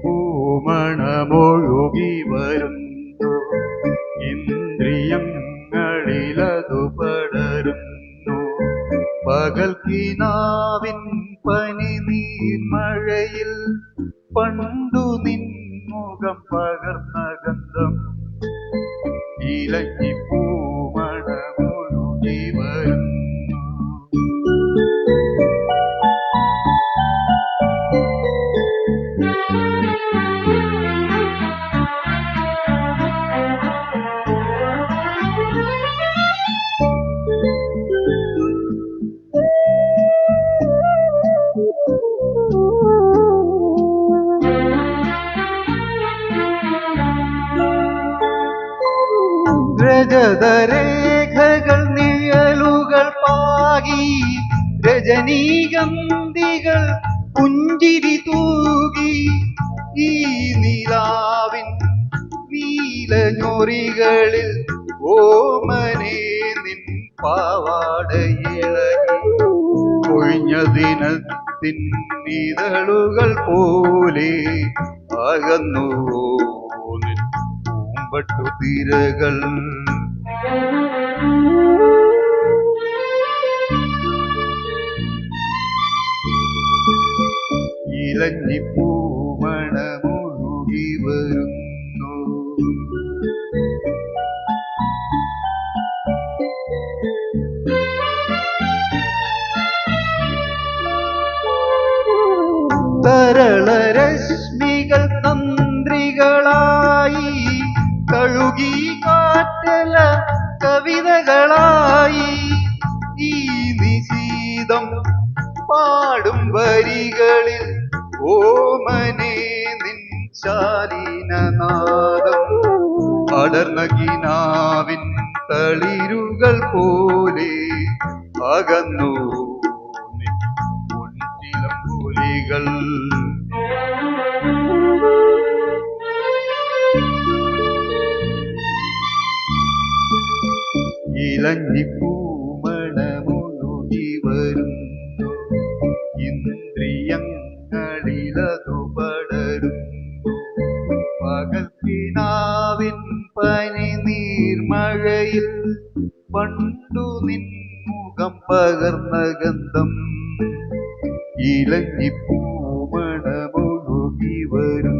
പൂമണമൊഴുകി വരുന്നു, ഇന്ദ്രിയങ്ങളിലതു പടരുന്നു. പകൽ കിനാവിൻ പനി നീർമഴയിൽ പണ്ടു നിൻമുഖം പകർന്ന ഗന്ധം, ഇലഞ്ഞി പൂമണമൊഴുകി വരുന്നു. രജതരേഖകൾ നിഴലുകൾ പാകി, രജനീഗന്ധികൾ പുഞ്ചിരി തൂകി, ഈ നിലാവിൻ നീലഞ്ഞൊറികളിൽ ഓമനേ നിൻ പാവാടയിളകി. കൊഴിഞ്ഞ ദിനത്തിൻ ഇതളുകൾ പോലെ അകന്നുവോ നിൻ പൂമ്പട്ടുതിരകൾ. ഇലഞ്ഞി പൂമണമൊഴുകി വരുന്നു. തരളരശ്മികൾ തന്ത്രികളായി, കഴുകി കാറ്റല കവിതകളായി, ഈ നിശീതം പാടും വരികളിൽ ഓമനേ നിൻ ശാലീനനാദം. അടർന്ന കിനാവിൻ തളിരുകൾ പോലെ അകന്നു നിൻ പൊൻചിലമ്പൊലികൾ. ഇലഞ്ഞി പൂമണമൊഴുകി വരുന്നു, ഇന്ദ്രിയങ്ങളിലതു പടരുന്നു. പകൽ കിനാവിൻ പനി നീർമഴയിൽ പണ്ടു നിൻമുഖം പകർന്ന ഗന്ധം, ഇലഞ്ഞി പൂമണമൊഴുകി വരുന്നു.